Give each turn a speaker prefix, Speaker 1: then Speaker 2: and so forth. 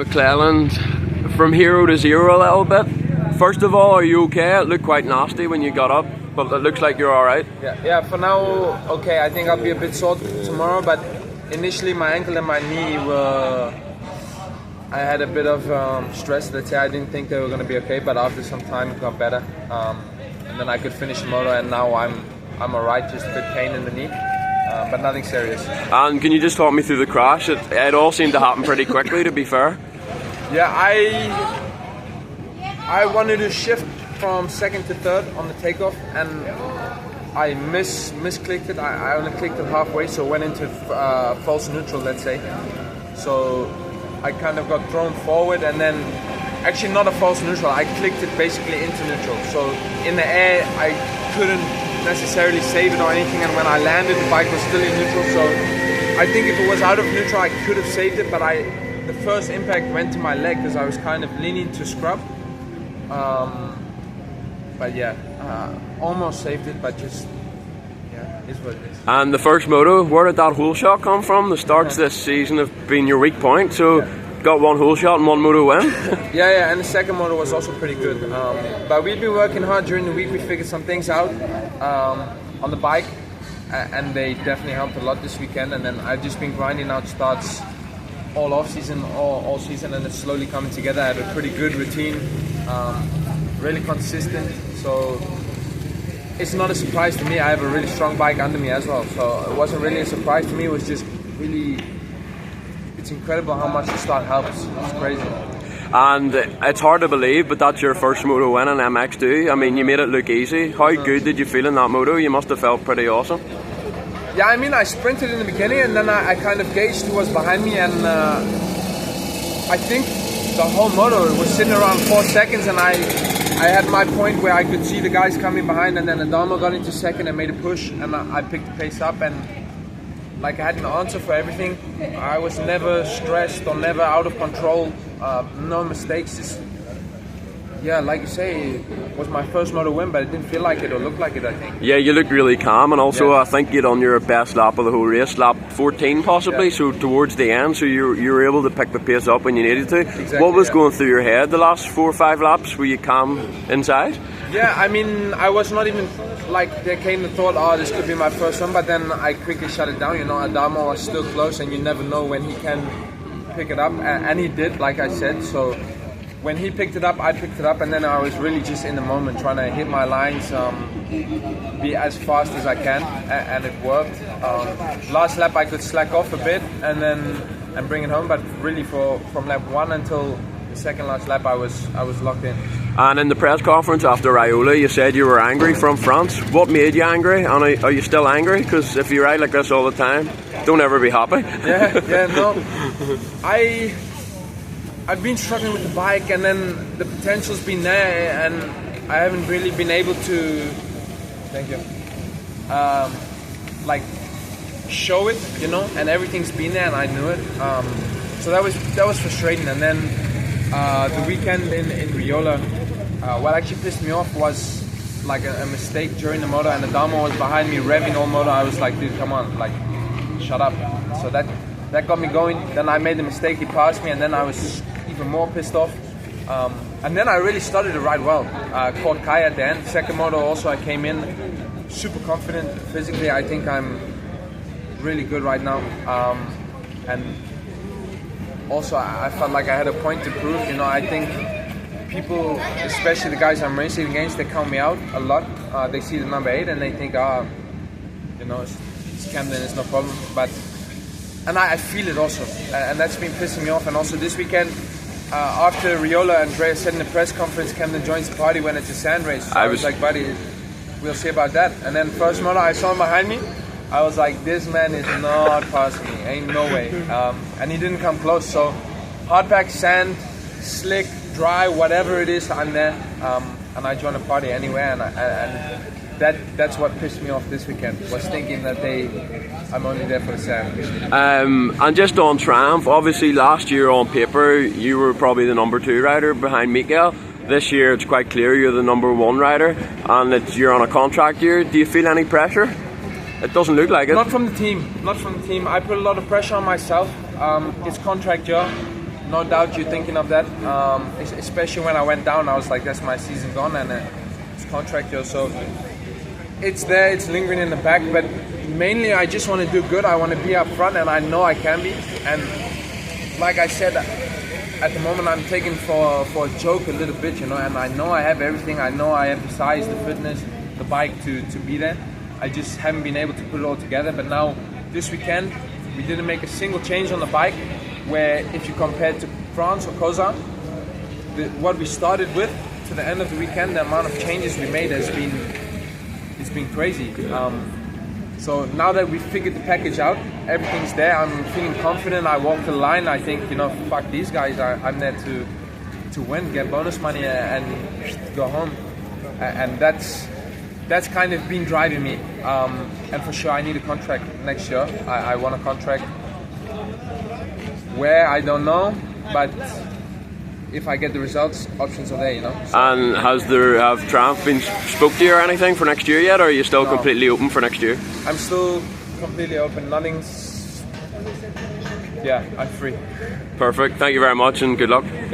Speaker 1: McLellan, from hero to zero a little bit. First of all, are you okay? It looked quite nasty when you got up, but it looks like you're alright.
Speaker 2: Yeah, for now, okay. I think I'll be a bit sore tomorrow, but initially my ankle and my knee were... I had a bit of stress, let's say. I didn't think they were going to be okay, but after some time it got better. And then I could finish the moto, and now I'm alright, just a bit pain in the knee. But nothing serious.
Speaker 1: And can you just talk me through the crash? It all seemed to happen pretty quickly, to be fair.
Speaker 2: Yeah, I wanted to shift from second to third on the takeoff, and I misclicked it. I only clicked it halfway, so went into false neutral, let's say. So I kind of got thrown forward, and then actually not a false neutral. I clicked it basically into neutral. So in the air, I couldn't necessarily save it or anything, and when I landed, the bike was still in neutral. So I think if it was out of neutral, I could have saved it, but the first impact went to my leg because I was kind of leaning to scrub. But yeah, almost saved it, but just, yeah, it's what it is.
Speaker 1: And the first moto, where did that hole shot come from? The starts this season have been your weak point, so got one hole shot and one moto win.
Speaker 2: yeah, and the second moto was also pretty good. But we've been working hard during the week. We figured some things out on the bike, and they definitely helped a lot this weekend. And then I've just been grinding out starts all off season, all season, and it's slowly coming together. I had a pretty good routine, really consistent. So it's not a surprise to me. I have a really strong bike under me as well. So it wasn't really a surprise to me. It was just really, it's incredible how much the start helps. It's crazy.
Speaker 1: And it's hard to believe, but that's your first moto win in MX2. I mean, you made it look easy. How good did you feel in that moto? You must have felt pretty awesome.
Speaker 2: Yeah, I mean, I sprinted in the beginning, and then I kind of gauged who was behind me, and I think the whole moto was sitting around 4 seconds, and I had my point where I could see the guys coming behind, and then Adamo got into second and made a push, and I picked the pace up, and like I had an answer for everything. I was never stressed or never out of control, no mistakes. Just, yeah, like you say, it was my first moto win, but it didn't feel like it or look like it, I think.
Speaker 1: Yeah, you look really calm, and also I think you'd on your best lap of the whole race, lap 14 possibly, so towards the end, so you were able to pick the pace up when you needed to.
Speaker 2: Exactly,
Speaker 1: what was going through your head the last 4 or 5 laps? Were you calm inside?
Speaker 2: Yeah, I mean, I was not even, like, there came the thought, oh, this could be my first one, but then I quickly shut it down. You know, Adamo was still close, and you never know when he can pick it up, and he did, like I said. So when he picked it up, I picked it up, and then I was really just in the moment trying to hit my lines, be as fast as I can, and it worked. Last lap I could slack off a bit and bring it home, but really from lap 1 until the second last lap I was locked in.
Speaker 1: And in the press conference after Riola, you said you were angry from France. What made you angry, and are you still angry? Because if you ride like this all the time, don't ever be happy.
Speaker 2: Yeah, no. I've been struggling with the bike, and then the potential's been there, and I haven't really been able to, thank you, like show it, you know, and everything's been there, and I knew it. So that was frustrating. And then the weekend in Riola, what actually pissed me off was like a mistake during the moto, and Adamo was behind me revving all moto. I was like, dude, come on, like, shut up. So that got me going. Then I made the mistake, he passed me, and then I was even more pissed off. And then I really started to ride well. Caught Kai at the end. Second moto also, I came in super confident. Physically, I think I'm really good right now. And also, I felt like I had a point to prove. You know, I think people, especially the guys I'm racing against, they count me out a lot. They see the number 8 and they think, you know, it's Camden, it's no problem. And I feel it also, and that's been pissing me off. And also this weekend, after Riola, Andreas said in the press conference, Camden joins the party when it's a sand race. So I was like, buddy, we'll see about that. And then first moto, I saw him behind me. I was like, this man is not passing me, ain't no way. And he didn't come close. So hardpack, sand, slick, dry, whatever it is, I'm there. And I join the party anywhere. And that's what pissed me off this weekend, was thinking that I'm only there for the sand.
Speaker 1: And just on Triumph, obviously last year on paper you were probably the number 2 rider behind Mikael. This year it's quite clear you're the number 1 rider, and you're on a contract year. Do you feel any pressure? It doesn't look like it.
Speaker 2: Not from the team. I put a lot of pressure on myself. It's contract year. no doubt you're thinking of that. Especially when I went down, I was like, that's my season gone, and it's contract year, so it's there, it's lingering in the back. But mainly, I just want to do good. I want to be up front, and I know I can be. And like I said, at the moment, I'm taken for a joke a little bit, and I know I have everything. I know I have the size, the fitness, the bike to be there. I just haven't been able to put it all together. But now, this weekend, we didn't make a single change on the bike, where if you compare to France or Cosa, what we started with to the end of the weekend, the amount of changes we made has been crazy. So now that we've figured the package out, everything's there, I'm feeling confident. I walk the line, I think, fuck these guys, I'm there to win, get bonus money and go home. And that's kind of been driving me. And for sure I need a contract next year. I want a contract where, I don't know, but if I get the results, options are there, So,
Speaker 1: and have Triumph been spoke to you or anything for next year yet, or are you still completely open for next year?
Speaker 2: I'm still completely open. I'm free.
Speaker 1: Perfect. Thank you very much and good luck.
Speaker 2: Yeah.